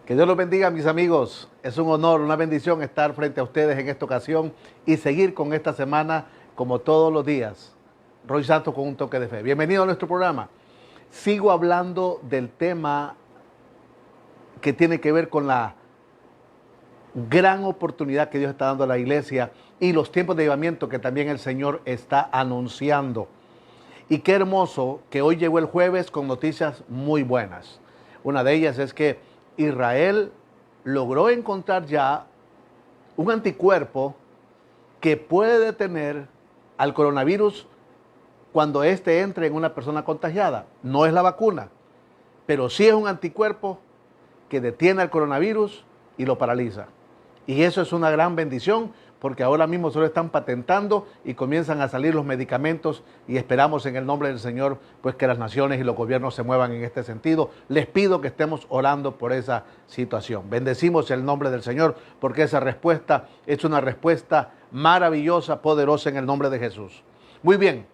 Que Dios los bendiga, mis amigos. Es un honor, una bendición estar frente a ustedes en esta ocasión y seguir con esta semana como todos los días. Roy Santos con un toque de fe. Bienvenido a nuestro programa. Sigo hablando del tema que tiene que ver con la gran oportunidad que Dios está dando a la iglesia y los tiempos de avivamiento que también el Señor está anunciando. Y qué hermoso que hoy llegó el jueves con noticias muy buenas. Una de ellas es que Israel logró encontrar ya un anticuerpo que puede detener al coronavirus cuando éste entre en una persona contagiada. No es la vacuna, pero sí es un anticuerpo que detiene al coronavirus y lo paraliza. Y eso es una gran bendición, porque ahora mismo se lo están patentando y comienzan a salir los medicamentos y esperamos en el nombre del Señor pues que las naciones y los gobiernos se muevan en este sentido. Les pido que estemos orando por esa situación. Bendecimos el nombre del Señor porque esa respuesta es una respuesta maravillosa, poderosa en el nombre de Jesús. Muy bien,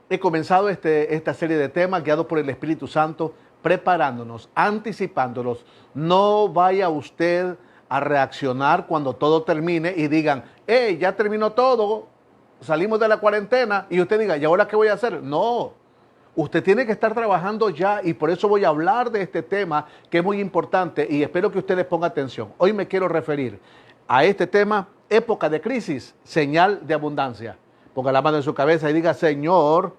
he comenzado esta serie de temas guiados por el Espíritu Santo, preparándonos, anticipándolos. No vaya usted a reaccionar cuando todo termine y digan, hey, ya terminó todo, salimos de la cuarentena, y usted diga, ¿y ahora qué voy a hacer? No, usted tiene que estar trabajando ya, y por eso voy a hablar de este tema que es muy importante y espero que usted le ponga atención. Hoy me quiero referir a este tema, época de crisis, señal de abundancia. Ponga la mano en su cabeza y diga, Señor,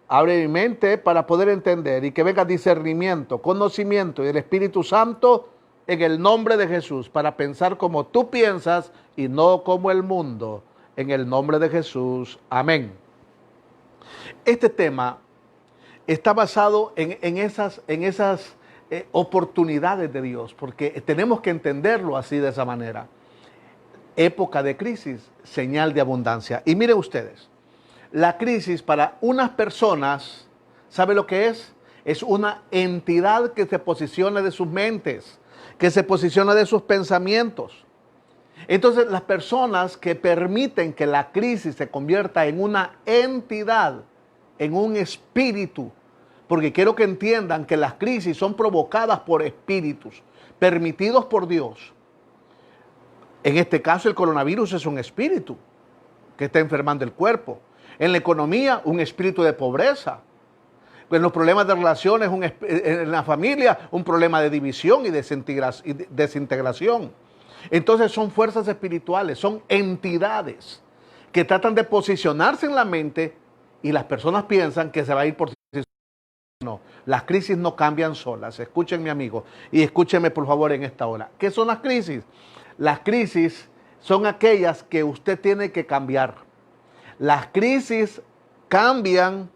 abre mi mente para poder entender y que venga discernimiento, conocimiento y el Espíritu Santo en el nombre de Jesús, para pensar como tú piensas y no como el mundo. En el nombre de Jesús. Amén. Este tema está basado en esas oportunidades de Dios, porque tenemos que entenderlo así, de esa manera. Época de crisis, señal de abundancia. Y miren ustedes, la crisis para unas personas, ¿sabe lo que es? Es una entidad que se posiciona de sus mentes, que se posiciona de sus pensamientos. Entonces, las personas que permiten que la crisis se convierta en una entidad, en un espíritu, porque quiero que entiendan que las crisis son provocadas por espíritus, permitidos por Dios. En este caso, el coronavirus es un espíritu que está enfermando el cuerpo. En la economía, un espíritu de pobreza. En los problemas de relaciones, en la familia, un problema de división y desintegración. Entonces son fuerzas espirituales, son entidades que tratan de posicionarse en la mente y las personas piensan que se va a ir por sí solas. No, las crisis no cambian solas. Escúchenme, amigo, y escúchenme por favor en esta hora. ¿Qué son las crisis? Las crisis son aquellas que usted tiene que cambiar. Las crisis cambian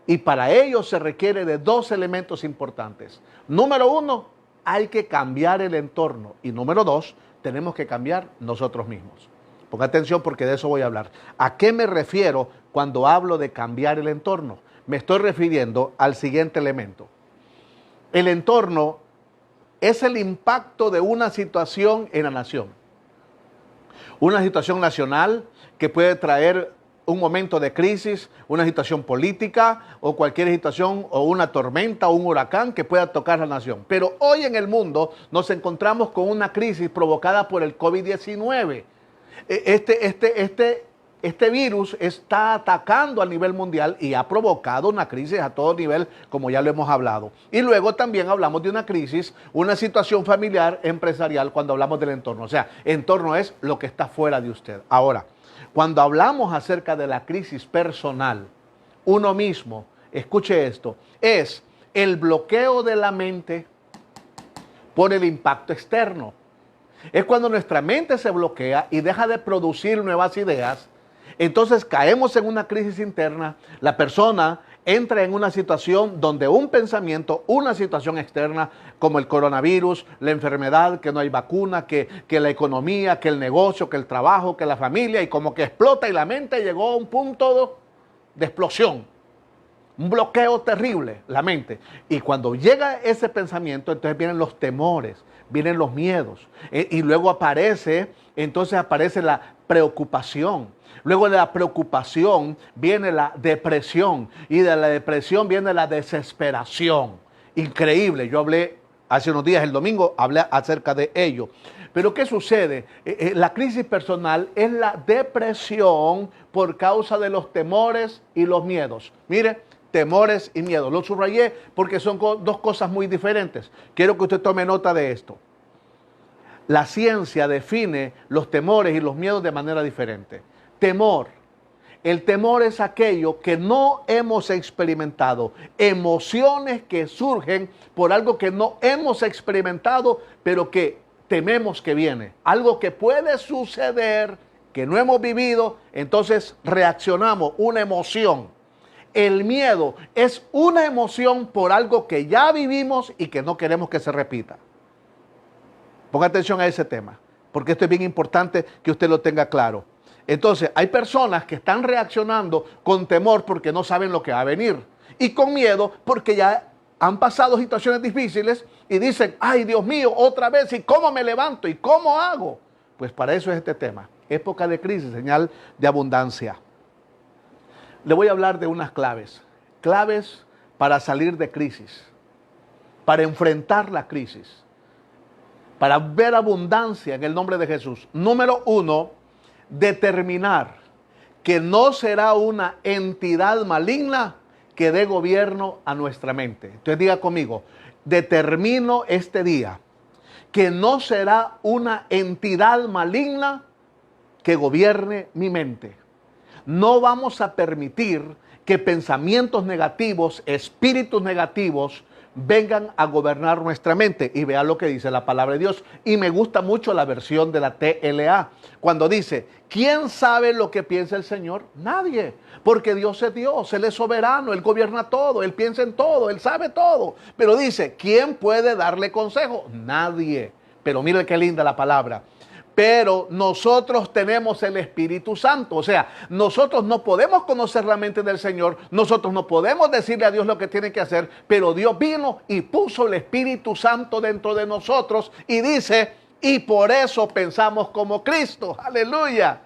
y para ello se requiere de dos elementos importantes. Número uno, hay que cambiar el entorno. Y número dos, tenemos que cambiar nosotros mismos. Ponga atención porque de eso voy a hablar. ¿A qué me refiero cuando hablo de cambiar el entorno? Me estoy refiriendo al siguiente elemento. El entorno es el impacto de una situación en la nación. Una situación nacional que puede traer un momento de crisis, una situación política o cualquier situación o una tormenta o un huracán que pueda tocar la nación. Pero hoy en el mundo nos encontramos con una crisis provocada por el COVID-19. Este virus está atacando a nivel mundial y ha provocado una crisis a todo nivel, como ya lo hemos hablado. Y luego también hablamos de una crisis, una situación familiar, empresarial, cuando hablamos del entorno. O sea, entorno es lo que está fuera de usted. Ahora, cuando hablamos acerca de la crisis personal, uno mismo, escuche esto, es el bloqueo de la mente por el impacto externo. Es cuando nuestra mente se bloquea y deja de producir nuevas ideas. Entonces caemos en una crisis interna, la persona entra en una situación donde un pensamiento, una situación externa como el coronavirus, la enfermedad, que no hay vacuna, que la economía, que el negocio, que el trabajo, que la familia, y como que explota y la mente llegó a un punto de explosión. Un bloqueo terrible, la mente. Y cuando llega ese pensamiento, entonces vienen los temores, vienen los miedos. Y luego aparece la preocupación. Luego de la preocupación viene la depresión. Y de la depresión viene la desesperación. Increíble. Yo hablé Hace unos días, el domingo, hablé acerca de ello. Pero ¿qué sucede? La crisis personal es la depresión por causa de los temores y los miedos. Mire, temores y miedos. Lo subrayé porque son dos cosas muy diferentes. Quiero que usted tome nota de esto. La ciencia define los temores y los miedos de manera diferente. Temor. El temor es aquello que no hemos experimentado, emociones que surgen por algo que no hemos experimentado, pero que tememos que viene. Algo que puede suceder, que no hemos vivido, entonces reaccionamos, una emoción. El miedo es una emoción por algo que ya vivimos y que no queremos que se repita. Ponga atención a ese tema, porque esto es bien importante que usted lo tenga claro. Entonces, hay personas que están reaccionando con temor porque no saben lo que va a venir y con miedo porque ya han pasado situaciones difíciles y dicen, ay Dios mío, otra vez, ¿y cómo me levanto? ¿Y cómo hago? Pues para eso es este tema. Época de crisis, señal de abundancia. Le voy a hablar de unas claves. Claves para salir de crisis, para enfrentar la crisis, para ver abundancia en el nombre de Jesús. Número 1, determinar que no será una entidad maligna que dé gobierno a nuestra mente. Entonces diga conmigo, determino este día que no será una entidad maligna que gobierne mi mente. No vamos a permitir que pensamientos negativos, espíritus negativos, vengan a gobernar nuestra mente. Y vea lo que dice la palabra de Dios. Y me gusta mucho la versión de la TLA, cuando dice, ¿quién sabe lo que piensa el Señor? Nadie, porque Dios es Dios, Él es soberano, Él gobierna todo, Él piensa en todo, Él sabe todo. Pero dice, ¿quién puede darle consejo? Nadie. Pero mire qué linda la palabra. Pero nosotros tenemos el Espíritu Santo. O sea, nosotros no podemos conocer la mente del Señor. Nosotros no podemos decirle a Dios lo que tiene que hacer. Pero Dios vino y puso el Espíritu Santo dentro de nosotros. Y dice, y por eso pensamos como Cristo. Aleluya.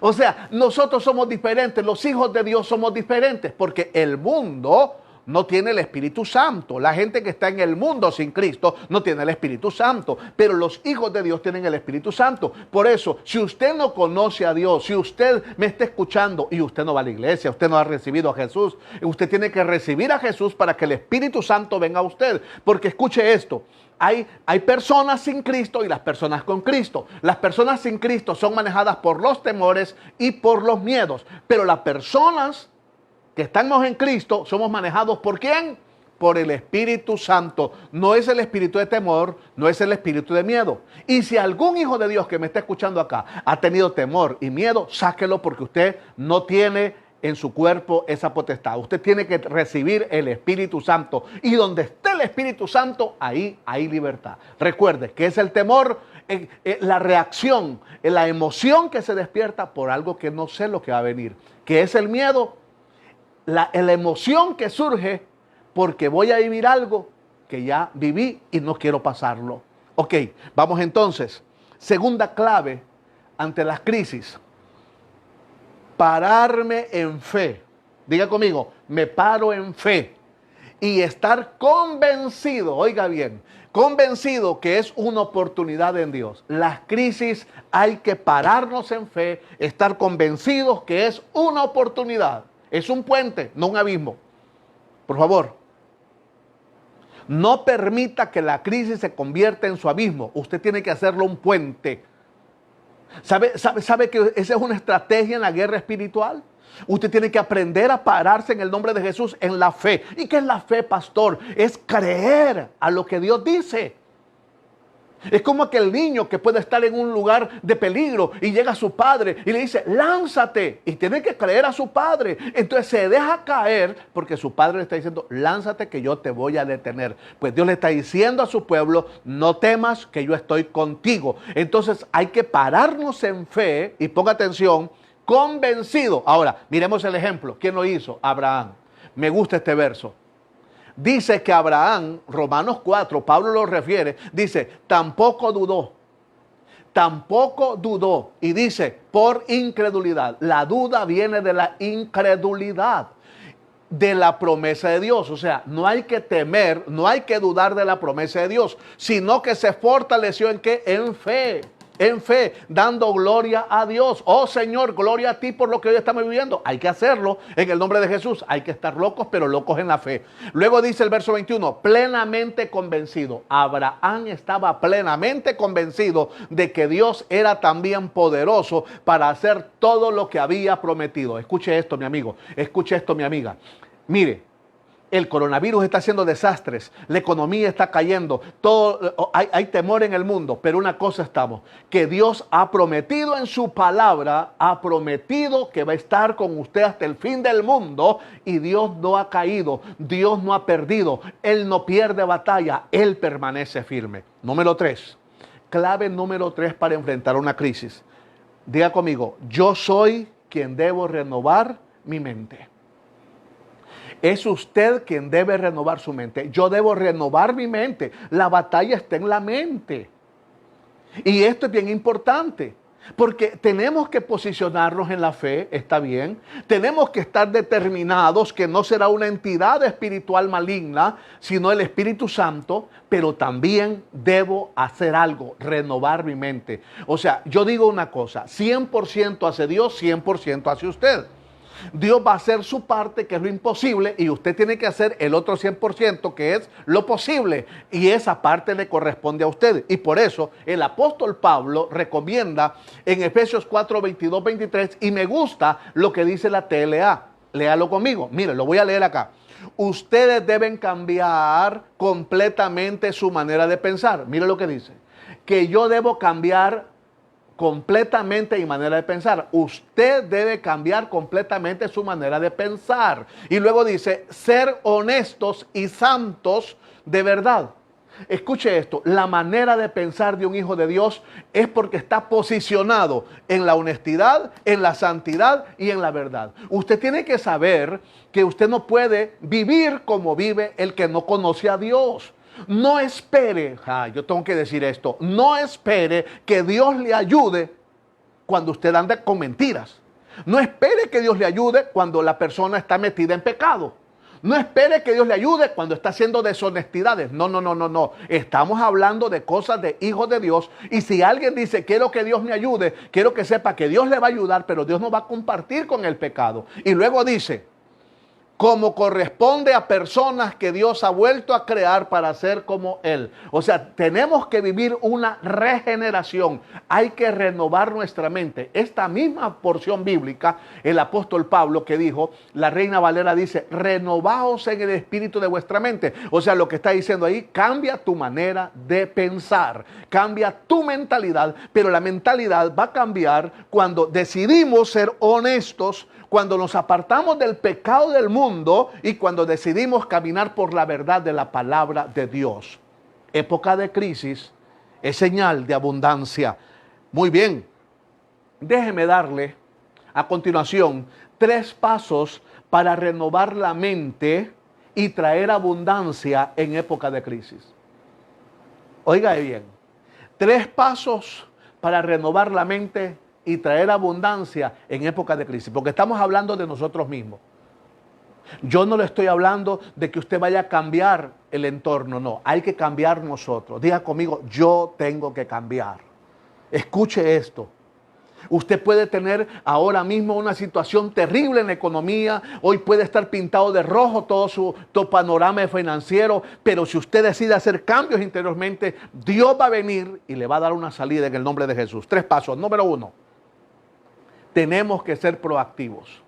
O sea, nosotros somos diferentes. Los hijos de Dios somos diferentes. Porque el mundo no tiene el Espíritu Santo. La gente que está en el mundo sin Cristo no tiene el Espíritu Santo. Pero los hijos de Dios tienen el Espíritu Santo. Por eso, si usted no conoce a Dios, si usted me está escuchando y usted no va a la iglesia, usted no ha recibido a Jesús, usted tiene que recibir a Jesús para que el Espíritu Santo venga a usted. Porque escuche esto. Hay personas sin Cristo y las personas con Cristo. Las personas sin Cristo son manejadas por los temores y por los miedos. Pero las personas que estamos en Cristo, somos manejados ¿por quién? Por el Espíritu Santo. No es el espíritu de temor, no es el espíritu de miedo. Y si algún hijo de Dios que me está escuchando acá ha tenido temor y miedo, sáquelo porque usted no tiene en su cuerpo esa potestad. Usted tiene que recibir el Espíritu Santo. Y donde esté el Espíritu Santo, ahí hay libertad. Recuerde que es el temor, la reacción, la emoción que se despierta por algo que no sé lo que va a venir. Que es el miedo. La emoción que surge porque voy a vivir algo que ya viví y no quiero pasarlo. Ok, vamos entonces. Segunda clave ante las crisis. Pararme en fe. Diga conmigo, me paro en fe. Y estar convencido, oiga bien, convencido que es una oportunidad en Dios. Las crisis hay que pararnos en fe, estar convencidos que es una oportunidad. Es un puente, no un abismo. Por favor, no permita que la crisis se convierta en su abismo. Usted tiene que hacerlo un puente. ¿Sabe que esa es una estrategia en la guerra espiritual? Usted tiene que aprender a pararse en el nombre de Jesús en la fe. ¿Y qué es la fe, pastor? Es creer a lo que Dios dice. Es como aquel niño que puede estar en un lugar de peligro y llega su padre y le dice, lánzate. Y tiene que creer a su padre. Entonces se deja caer porque su padre le está diciendo, lánzate que yo te voy a detener. Pues Dios le está diciendo a su pueblo, no temas que yo estoy contigo. Entonces hay que pararnos en fe y ponga atención, convencido. Ahora, miremos el ejemplo. ¿Quién lo hizo? Abraham. Me gusta este verso. Dice que Abraham, Romanos 4, Pablo lo refiere, dice, tampoco dudó. Y dice, por incredulidad. La duda viene de la incredulidad. de la promesa de Dios. O sea, no hay que temer, no hay que dudar de la promesa de Dios, sino que se fortaleció en ¿qué? En fe, dando gloria a Dios. Oh Señor, gloria a ti por lo que hoy estamos viviendo. Hay que hacerlo en el nombre de Jesús. Hay que estar locos, pero locos en la fe. Luego dice el verso 21, plenamente convencido. Abraham estaba plenamente convencido de que Dios era también poderoso para hacer todo lo que había prometido. Escuche esto, mi amigo. Escuche esto, mi amiga. Mire. El coronavirus está haciendo desastres, la economía está cayendo, hay temor en el mundo, pero una cosa estamos, que Dios ha prometido en su palabra, ha prometido que va a estar con usted hasta el fin del mundo y Dios no ha caído, Dios no ha perdido, Él no pierde batalla, Él permanece firme. Número 3, clave número 3 para enfrentar una crisis. Diga conmigo, yo soy quien debo renovar mi mente. Es usted quien debe renovar su mente. Yo debo renovar mi mente. La batalla está en la mente. Y esto es bien importante. Porque tenemos que posicionarnos en la fe, está bien. Tenemos que estar determinados que no será una entidad espiritual maligna, sino el Espíritu Santo. Pero también debo hacer algo, renovar mi mente. O sea, yo digo una cosa, 100% hace Dios, 100% hace usted. Dios va a hacer su parte, que es lo imposible, y usted tiene que hacer el otro 100%, que es lo posible, y esa parte le corresponde a usted. Y por eso el apóstol Pablo recomienda en Efesios 4, 22, 23, y me gusta lo que dice la TLA. Léalo conmigo. Mire, lo voy a leer acá. Ustedes deben cambiar completamente su manera de pensar. Mire lo que dice. Que yo debo cambiar completamente mi manera de pensar. Usted debe cambiar completamente su manera de pensar. Y luego dice, ser honestos y santos de verdad. Escuche esto, la manera de pensar de un hijo de Dios es porque está posicionado en la honestidad, en la santidad y en la verdad. Usted tiene que saber que usted no puede vivir como vive el que no conoce a Dios. No espere, yo tengo que decir esto, no espere que Dios le ayude cuando usted anda con mentiras. No espere que Dios le ayude cuando la persona está metida en pecado. No espere que Dios le ayude cuando está haciendo deshonestidades. No. Estamos hablando de cosas de hijos de Dios. Y si alguien dice, quiero que Dios me ayude, quiero que sepa que Dios le va a ayudar, pero Dios no va a compartir con el pecado. Y luego dice, como corresponde a personas que Dios ha vuelto a crear para ser como Él. O sea, tenemos que vivir una regeneración. Hay que renovar nuestra mente. Esta misma porción bíblica, el apóstol Pablo que dijo, la Reina Valera dice, renovaos en el espíritu de vuestra mente. O sea, lo que está diciendo ahí, cambia tu manera de pensar, cambia tu mentalidad, pero la mentalidad va a cambiar cuando decidimos ser honestos, cuando nos apartamos del pecado del mundo y cuando decidimos caminar por la verdad de la palabra de Dios. Época de crisis es señal de abundancia. Muy bien, déjeme darle a continuación 3 pasos para renovar la mente y traer abundancia en época de crisis. Oiga bien, 3 pasos para renovar la mente y traer abundancia en época de crisis, porque estamos hablando de nosotros mismos. Yo no le estoy hablando de que usted vaya a cambiar el entorno, no, hay que cambiar nosotros. Diga conmigo, yo tengo que cambiar. Escuche esto. Usted puede tener ahora mismo una situación terrible en la economía, hoy puede estar pintado de rojo todo su panorama financiero, pero si usted decide hacer cambios interiormente, Dios va a venir y le va a dar una salida en el nombre de Jesús. 3 pasos. Número 1. Tenemos que ser proactivos.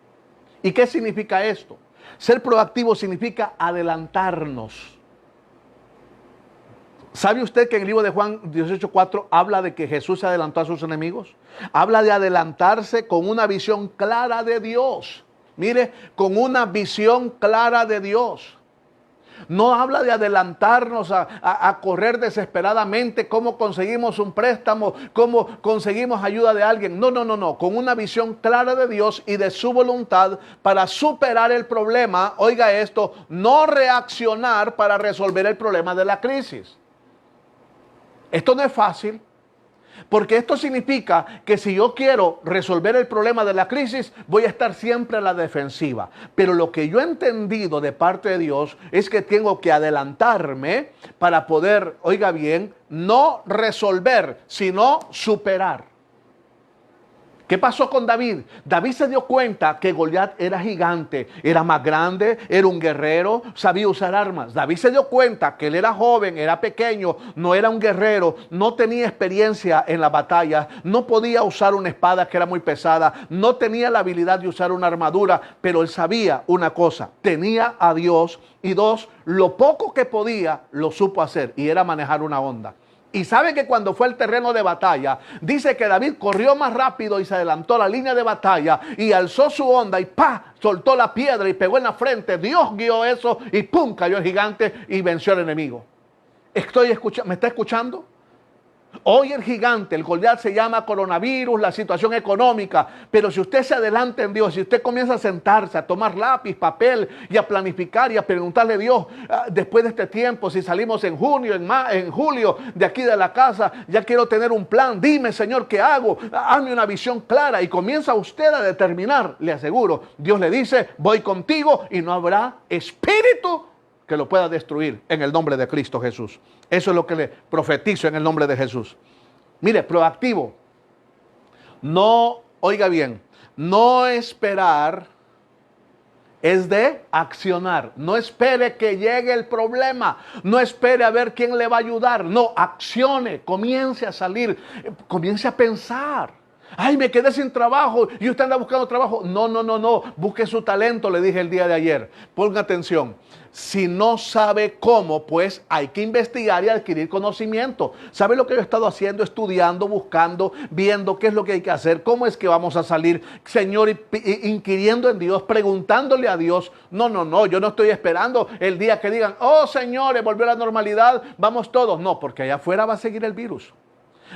¿Y qué significa esto? Ser proactivo significa adelantarnos. ¿Sabe usted que en el libro de Juan 18:4 habla de que Jesús se adelantó a sus enemigos? Habla de adelantarse con una visión clara de Dios. Mire, con una visión clara de Dios. No habla de adelantarnos a correr desesperadamente, cómo conseguimos un préstamo, cómo conseguimos ayuda de alguien. No. Con una visión clara de Dios y de su voluntad para superar el problema. Oiga esto, no reaccionar para resolver el problema de la crisis. Esto no es fácil. Porque esto significa que si yo quiero resolver el problema de la crisis, voy a estar siempre a la defensiva. Pero lo que yo he entendido de parte de Dios es que tengo que adelantarme para poder, oiga bien, no resolver, sino superar. ¿Qué pasó con David? David se dio cuenta que Goliat era gigante, era más grande, era un guerrero, sabía usar armas. David se dio cuenta que él era joven, era pequeño, no era un guerrero, no tenía experiencia en la batalla, no podía usar una espada que era muy pesada, no tenía la habilidad de usar una armadura, pero él sabía una cosa, tenía a Dios, y dos, lo poco que podía lo supo hacer, y era manejar una honda. Y sabe que cuando fue al terreno de batalla, dice que David corrió más rápido y se adelantó a la línea de batalla y alzó su honda y ¡pa! Soltó la piedra y pegó en la frente. Dios guió eso y ¡pum! Cayó el gigante y venció al enemigo. ¿Me está escuchando? Hoy el gigante, el Goliat, se llama coronavirus, la situación económica, pero si usted se adelanta en Dios, si usted comienza a sentarse, a tomar lápiz, papel y a planificar y a preguntarle a Dios, después de este tiempo, si salimos en junio, en julio, de aquí de la casa, ya quiero tener un plan, dime Señor, ¿qué hago? Hazme una visión clara y comienza usted a determinar, le aseguro, Dios le dice, voy contigo y no habrá espíritu que lo pueda destruir en el nombre de Cristo Jesús. Eso es lo que le profetizo en el nombre de Jesús. Mire, proactivo. No, oiga bien, no esperar es de accionar. No espere que llegue el problema. No espere a ver quién le va a ayudar. No, accione, comience a salir, comience a pensar. Ay, me quedé sin trabajo y usted anda buscando trabajo. No. Busque su talento, le dije el día de ayer. Ponga atención. Si no sabe cómo, pues hay que investigar y adquirir conocimiento. ¿Sabe lo que yo he estado haciendo? Estudiando, buscando, viendo qué es lo que hay que hacer, cómo es que vamos a salir, Señor, inquiriendo en Dios, preguntándole a Dios. No, yo no estoy esperando el día que digan, oh Señor, volvió a la normalidad, vamos todos. No, porque allá afuera va a seguir el virus.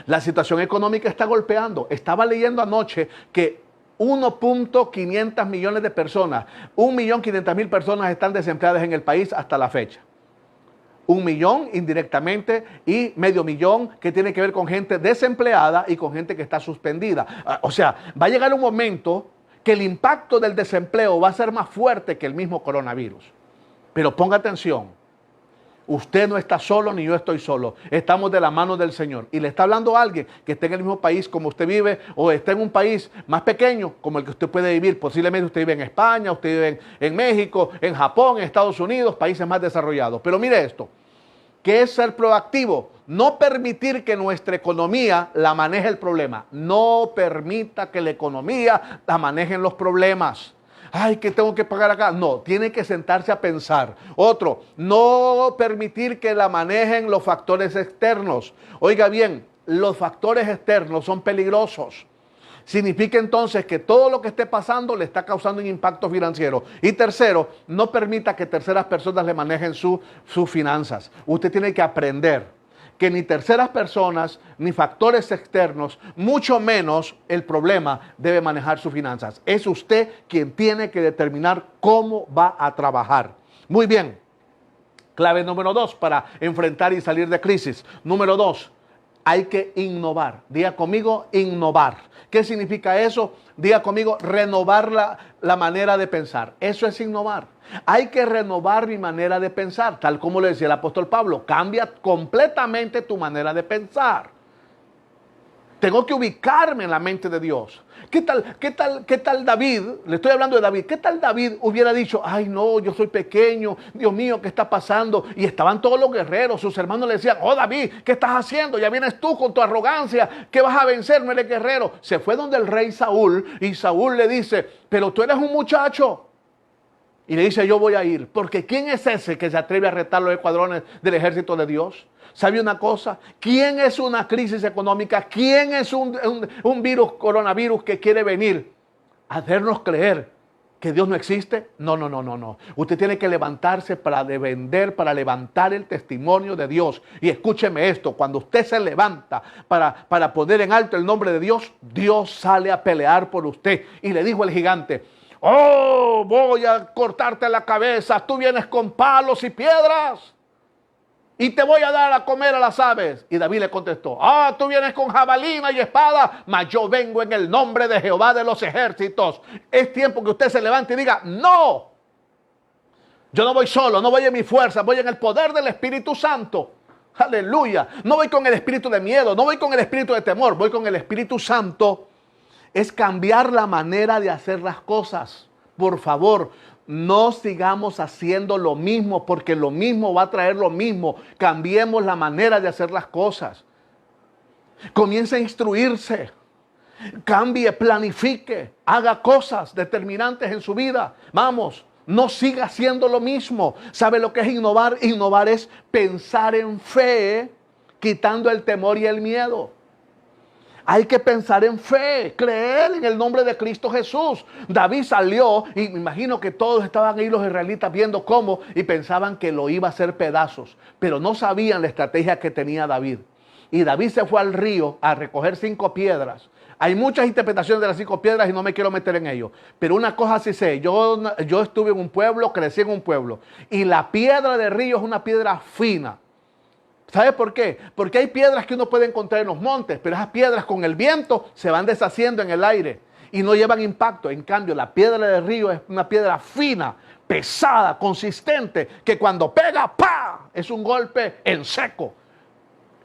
La situación económica está golpeando. Estaba leyendo anoche que 1.500 millones de personas, 1.500.000 personas están desempleadas en el país hasta la fecha. 1 millón indirectamente y medio millón que tiene que ver con gente desempleada y con gente que está suspendida. O sea, va a llegar un momento que el impacto del desempleo va a ser más fuerte que el mismo coronavirus. Pero ponga atención. Usted no está solo ni yo estoy solo. Estamos de la mano del Señor. Y le está hablando a alguien que esté en el mismo país como usted vive o está en un país más pequeño como el que usted puede vivir. Posiblemente usted vive en España, usted vive en México, en Japón, en Estados Unidos, países más desarrollados. Pero mire esto, ¿qué es ser proactivo? No permitir que nuestra economía la maneje el problema. No permita que la economía la manejen los problemas. Ay, que tengo que pagar acá. No, tiene que sentarse a pensar. Otro, no permitir que la manejen los factores externos. Oiga bien, los factores externos son peligrosos. Significa entonces que todo lo que esté pasando le está causando un impacto financiero. Y tercero, no permita que terceras personas le manejen sus finanzas. Usted tiene que aprender que ni terceras personas, ni factores externos, mucho menos el problema debe manejar sus finanzas. Es usted quien tiene que determinar cómo va a trabajar. Muy bien. Clave número 2 para enfrentar y salir de crisis. Número 2, hay que innovar. Diga conmigo, innovar. ¿Qué significa eso? Diga conmigo, renovar la manera de pensar. Eso es innovar. Hay que renovar mi manera de pensar, tal como le decía el apóstol Pablo. Cambia completamente tu manera de pensar. Tengo que ubicarme en la mente de Dios. ¿Qué tal David? Le estoy hablando de David. ¿Qué tal David hubiera dicho, ay no, yo soy pequeño, Dios mío, ¿qué está pasando? Y estaban todos los guerreros, sus hermanos le decían, oh David, ¿qué estás haciendo? Ya vienes tú con tu arrogancia, ¿qué vas a vencer? No eres guerrero. Se fue donde el rey Saúl y Saúl le dice, pero tú eres un muchacho. Y le dice, yo voy a ir, porque ¿quién es ese que se atreve a retar los escuadrones del ejército de Dios? ¿Sabe una cosa? ¿Quién es una crisis económica? ¿Quién es un virus, coronavirus que quiere venir a hacernos creer que Dios no existe? No. Usted tiene que levantarse para defender, para levantar el testimonio de Dios. Y escúcheme esto, cuando usted se levanta para poner en alto el nombre de Dios, Dios sale a pelear por usted. Y le dijo el gigante, oh, voy a cortarte la cabeza, tú vienes con palos y piedras. y te voy a dar a comer a las aves. Y David le contestó, tú vienes con jabalina y espada, mas yo vengo en el nombre de Jehová de los ejércitos. Es tiempo que usted se levante y diga, no, yo no voy solo, no voy en mi fuerza, voy en el poder del Espíritu Santo. Aleluya. No voy con el espíritu de miedo, no voy con el espíritu de temor, voy con el Espíritu Santo. Es cambiar la manera de hacer las cosas. Por favor, no sigamos haciendo lo mismo, porque lo mismo va a traer lo mismo. Cambiemos la manera de hacer las cosas. Comience a instruirse. Cambie, planifique, haga cosas determinantes en su vida. Vamos, no siga haciendo lo mismo. ¿Sabe lo que es innovar? Innovar es pensar en fe, quitando el temor y el miedo. Hay que pensar en fe, creer en el nombre de Cristo Jesús. David salió y me imagino que todos estaban ahí los israelitas viendo cómo y pensaban que lo iba a hacer pedazos, pero no sabían la estrategia que tenía David. Y David se fue al río a recoger 5 piedras. Hay muchas interpretaciones de las 5 piedras y no me quiero meter en ello. Pero una cosa sí sé, yo estuve en un pueblo, crecí en un pueblo. Y la piedra de río es una piedra fina. ¿Sabe por qué? Porque hay piedras que uno puede encontrar en los montes, pero esas piedras con el viento se van deshaciendo en el aire y no llevan impacto. En cambio, la piedra de río es una piedra fina, pesada, consistente, que cuando pega, ¡pa!, es un golpe en seco.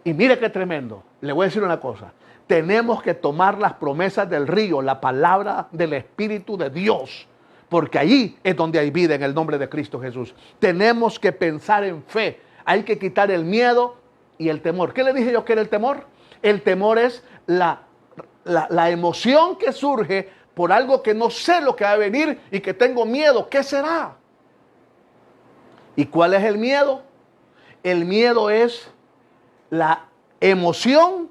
Y mire qué tremendo. Le voy a decir una cosa. Tenemos que tomar las promesas del río, la palabra del Espíritu de Dios, porque allí es donde hay vida en el nombre de Cristo Jesús. Tenemos que pensar en fe. Hay que quitar el miedo y el temor. ¿Qué le dije yo que era el temor? El temor es la emoción que surge por algo que no sé lo que va a venir y que tengo miedo. ¿Qué será? ¿Y cuál es el miedo? El miedo es la emoción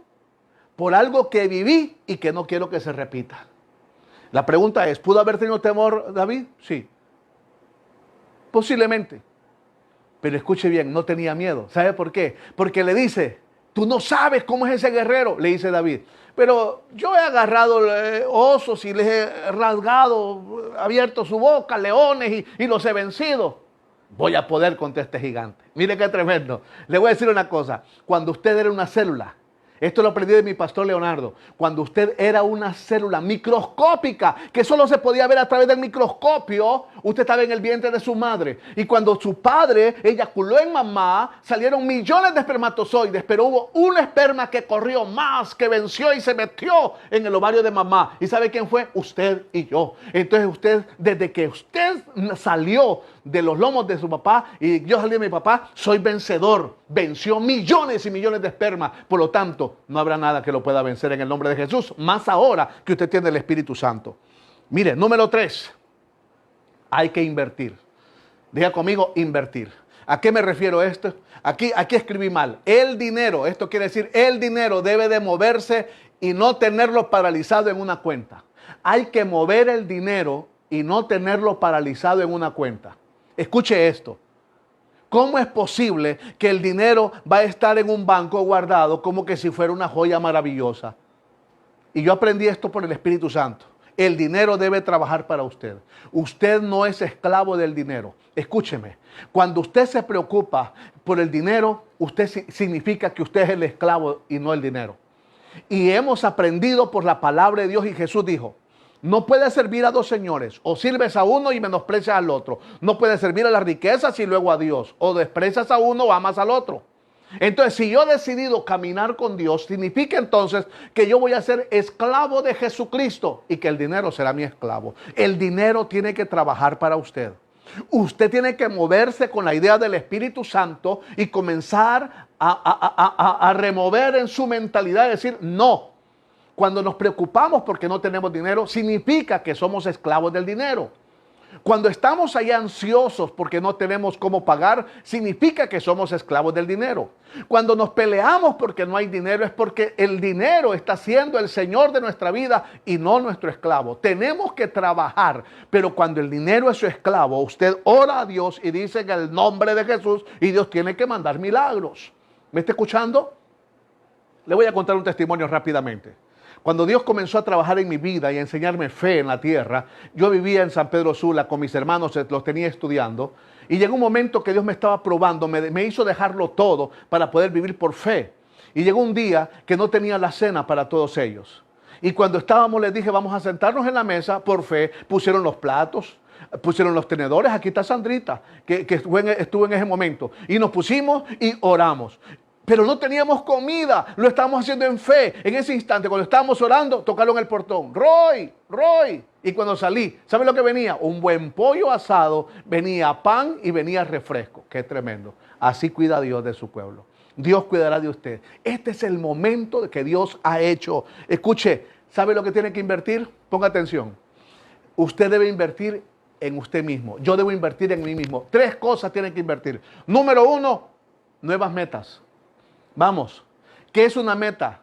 por algo que viví y que no quiero que se repita. La pregunta es, ¿pudo haber tenido temor David? Sí. Posiblemente. Pero escuche bien, no tenía miedo. ¿Sabe por qué? Porque le dice, tú no sabes cómo es ese guerrero, le dice David. Pero yo he agarrado osos y les he rasgado, abierto su boca, leones y los he vencido. Voy a poder contra este gigante. Mire qué tremendo. Le voy a decir una cosa. Cuando usted era una célula, esto lo aprendí de mi pastor Leonardo, cuando usted era una célula microscópica, que solo se podía ver a través del microscopio, usted estaba en el vientre de su madre. Y cuando su padre eyaculó en mamá, salieron millones de espermatozoides, pero hubo un esperma que corrió más, que venció y se metió en el ovario de mamá. ¿Y sabe quién fue? Usted y yo. Entonces usted, desde que usted salió de los lomos de su papá y yo salí de mi papá, soy vencedor. Venció millones y millones de espermas. Por lo tanto, no habrá nada que lo pueda vencer en el nombre de Jesús. Más ahora que usted tiene el Espíritu Santo. Mire, número 3. Hay que invertir. Diga conmigo, invertir. ¿A qué me refiero esto? Aquí escribí mal. El dinero, esto quiere decir, el dinero debe de moverse y no tenerlo paralizado en una cuenta. Hay que mover el dinero y no tenerlo paralizado en una cuenta. Escuche esto. ¿Cómo es posible que el dinero va a estar en un banco guardado como que si fuera una joya maravillosa? Y yo aprendí esto por el Espíritu Santo. El dinero debe trabajar para usted. Usted no es esclavo del dinero. Escúcheme. Cuando usted se preocupa por el dinero, usted significa que usted es el esclavo y no el dinero. Y hemos aprendido por la palabra de Dios y Jesús dijo, no puedes servir a 2 señores, o sirves a uno y menosprecias al otro. No puedes servir a las riquezas y luego a Dios, o desprecias a uno o amas al otro. Entonces, si yo he decidido caminar con Dios, significa entonces que yo voy a ser esclavo de Jesucristo y que el dinero será mi esclavo. El dinero tiene que trabajar para usted. Usted tiene que moverse con la idea del Espíritu Santo y comenzar a remover en su mentalidad, decir, no. Cuando nos preocupamos porque no tenemos dinero, significa que somos esclavos del dinero. Cuando estamos ahí ansiosos porque no tenemos cómo pagar, significa que somos esclavos del dinero. Cuando nos peleamos porque no hay dinero, es porque el dinero está siendo el Señor de nuestra vida y no nuestro esclavo. Tenemos que trabajar, pero cuando el dinero es su esclavo, usted ora a Dios y dice en el nombre de Jesús y Dios tiene que mandar milagros. ¿Me está escuchando? Le voy a contar un testimonio rápidamente. Cuando Dios comenzó a trabajar en mi vida y a enseñarme fe en la tierra, yo vivía en San Pedro Sula con mis hermanos, los tenía estudiando, y llegó un momento que Dios me estaba probando, me hizo dejarlo todo para poder vivir por fe. Y llegó un día que no tenía la cena para todos ellos. Y cuando estábamos, les dije, vamos a sentarnos en la mesa por fe. Pusieron los platos, pusieron los tenedores. Aquí está Sandrita, que estuvo en ese momento. Y nos pusimos y oramos. Pero no teníamos comida, lo estábamos haciendo en fe. En ese instante, cuando estábamos orando, tocaron el portón. Roy. Y cuando salí, ¿sabe lo que venía? Un buen pollo asado, venía pan y venía refresco. Qué tremendo. Así cuida Dios de su pueblo. Dios cuidará de usted. Este es el momento que Dios ha hecho. Escuche, ¿sabe lo que tiene que invertir? Ponga atención. Usted debe invertir en usted mismo. Yo debo invertir en mí mismo. 3 cosas tienen que invertir. Número 1, nuevas metas. Vamos, ¿qué es una meta?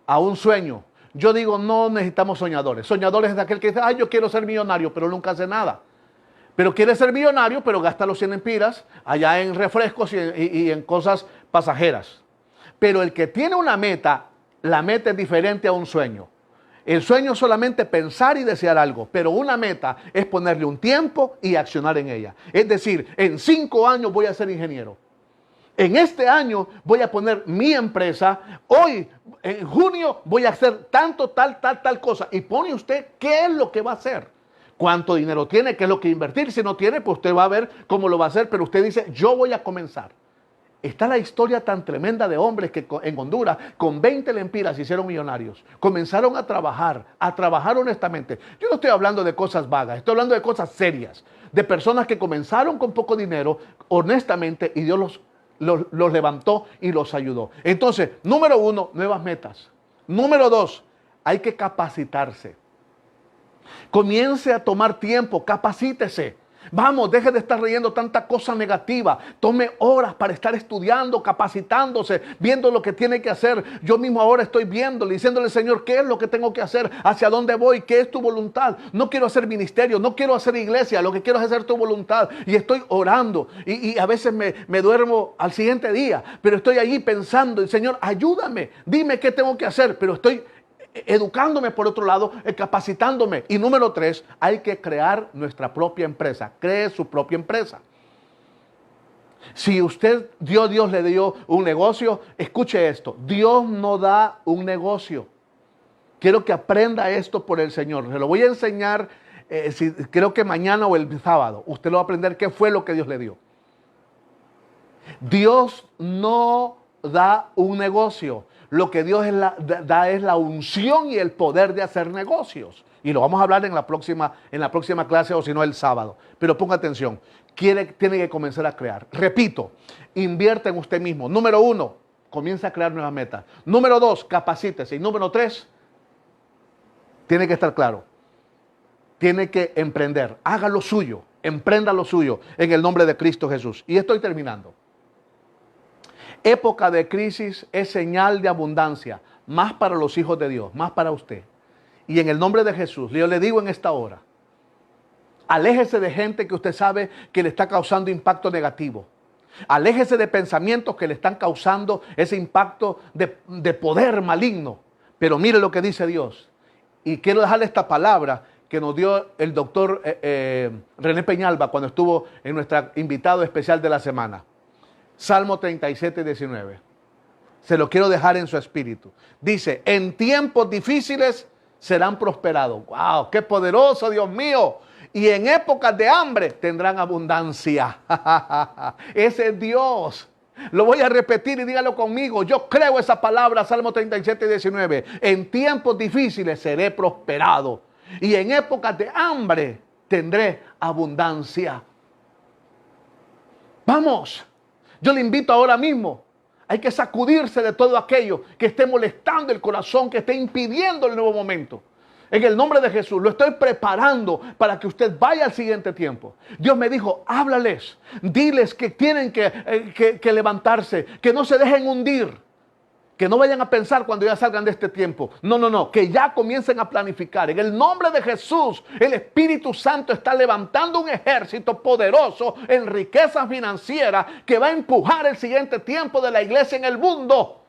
A un sueño. Yo digo, no necesitamos soñadores. Soñadores es de aquel que dice, yo quiero ser millonario, pero nunca hace nada. Pero quiere ser millonario, pero gasta los 100 empiras allá en refrescos y en cosas pasajeras. Pero el que tiene una meta, la meta es diferente a un sueño. El sueño es solamente pensar y desear algo, pero una meta es ponerle un tiempo y accionar en ella. Es decir, en 5 años voy a ser ingeniero. En este año voy a poner mi empresa. Hoy, en junio, voy a hacer tanto, tal cosa. Y pone usted qué es lo que va a hacer. Cuánto dinero tiene, qué es lo que invertir. Si no tiene, pues usted va a ver cómo lo va a hacer. Pero usted dice, yo voy a comenzar. Está la historia tan tremenda de hombres que en Honduras, con 20 lempiras, se hicieron millonarios. Comenzaron a trabajar honestamente. Yo no estoy hablando de cosas vagas, estoy hablando de cosas serias. De personas que comenzaron con poco dinero, honestamente, y Dios los levantó y los ayudó. Entonces, número 1, nuevas metas. Número 2, hay que capacitarse. Comience a tomar tiempo, capacítese. Vamos, deje de estar leyendo tanta cosa negativa. Tome horas para estar estudiando, capacitándose, viendo lo que tiene que hacer. Yo mismo ahora estoy viéndole, diciéndole, Señor, ¿qué es lo que tengo que hacer? ¿Hacia dónde voy? ¿Qué es tu voluntad? No quiero hacer ministerio, no quiero hacer iglesia, lo que quiero es hacer tu voluntad. Y estoy orando y a veces me duermo al siguiente día, pero estoy allí pensando, Señor, ayúdame, dime qué tengo que hacer, pero estoy educándome por otro lado, capacitándome. Y número 3, hay que crear nuestra propia empresa. Cree su propia empresa. Si Dios le dio un negocio, escuche esto. Dios no da un negocio. Quiero que aprenda esto por el Señor. Se lo voy a enseñar, creo que mañana o el sábado. Usted lo va a aprender qué fue lo que Dios le dio. Dios no da un negocio. Lo que Dios da es la unción y el poder de hacer negocios. Y lo vamos a hablar en la próxima clase o si no el sábado. Pero ponga atención, tiene que comenzar a crear. Repito, invierta en usted mismo. Número 1, comienza a crear nuevas metas. Número 2, capacítese. Y número 3, tiene que estar claro. Tiene que emprender. Haga lo suyo, emprenda lo suyo en el nombre de Cristo Jesús. Y estoy terminando. Época de crisis es señal de abundancia, más para los hijos de Dios, más para usted. Y en el nombre de Jesús, yo le digo en esta hora, aléjese de gente que usted sabe que le está causando impacto negativo. Aléjese de pensamientos que le están causando ese impacto de poder maligno. Pero mire lo que dice Dios. Y quiero dejarle esta palabra que nos dio el doctor René Peñalba cuando estuvo en nuestro invitado especial de la semana. Salmo 37, 19. Se lo quiero dejar en su espíritu. Dice, en tiempos difíciles serán prosperados. ¡Wow! ¡Qué poderoso, Dios mío! Y en épocas de hambre tendrán abundancia. Ese es Dios. Lo voy a repetir y dígalo conmigo. Yo creo esa palabra, Salmo 37, 19. En tiempos difíciles seré prosperado. Y en épocas de hambre tendré abundancia. Vamos. Yo le invito ahora mismo. Hay que sacudirse de todo aquello que esté molestando el corazón, que esté impidiendo el nuevo momento. En el nombre de Jesús, lo estoy preparando para que usted vaya al siguiente tiempo. Dios me dijo, háblales, diles que tienen que levantarse, que no se dejen hundir. Que no vayan a pensar cuando ya salgan de este tiempo. No, que ya comiencen a planificar. En el nombre de Jesús, el Espíritu Santo está levantando un ejército poderoso en riqueza financiera que va a empujar el siguiente tiempo de la iglesia en el mundo.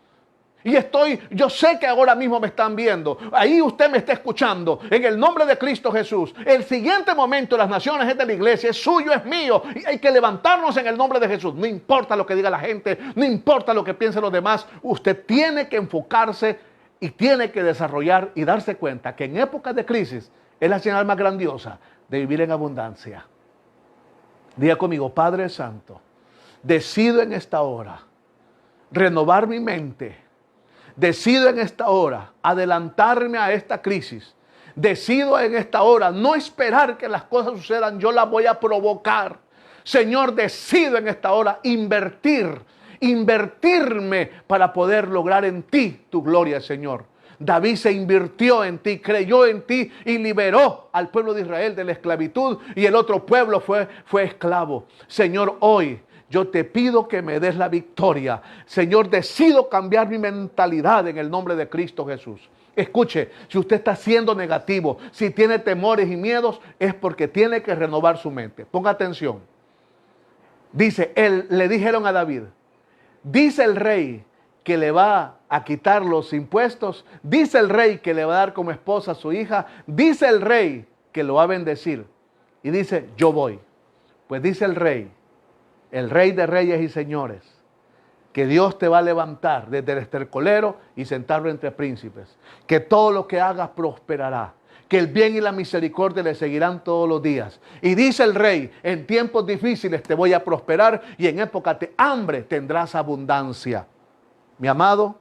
yo sé que ahora mismo me están viendo. Ahí usted me está escuchando. En el nombre de Cristo Jesús. El siguiente momento de las naciones es de la iglesia, es suyo, es mío. Y hay que levantarnos en el nombre de Jesús. No importa lo que diga la gente, no importa lo que piensen los demás. Usted tiene que enfocarse y tiene que desarrollar y darse cuenta que en épocas de crisis es la señal más grandiosa de vivir en abundancia. Diga conmigo: Padre Santo, decido en esta hora renovar mi mente. Decido en esta hora adelantarme a esta crisis. Decido en esta hora no esperar que las cosas sucedan, yo las voy a provocar. Señor, decido en esta hora invertirme para poder lograr en ti tu gloria, Señor. David se invirtió en ti, creyó en ti y liberó al pueblo de Israel de la esclavitud, y el otro pueblo fue esclavo. Señor, hoy yo te pido que me des la victoria. Señor, decido cambiar mi mentalidad en el nombre de Cristo Jesús. Escuche, si usted está siendo negativo, si tiene temores y miedos, es porque tiene que renovar su mente. Ponga atención. Dice, le dijeron a David, dice el rey que le va a quitar los impuestos, dice el rey que le va a dar como esposa a su hija, dice el rey que lo va a bendecir. Y dice, yo voy. Pues dice el rey de reyes y señores, que Dios te va a levantar desde el estercolero y sentarlo entre príncipes, que todo lo que hagas prosperará, que el bien y la misericordia le seguirán todos los días. Y dice el rey, en tiempos difíciles te voy a prosperar y en época de hambre tendrás abundancia. Mi amado,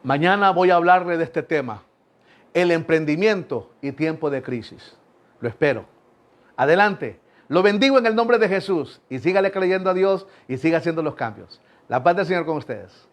mañana voy a hablarle de este tema, el emprendimiento y tiempo de crisis. Lo espero. Adelante. Lo bendigo en el nombre de Jesús y sígale creyendo a Dios y siga haciendo los cambios. La paz del Señor con ustedes.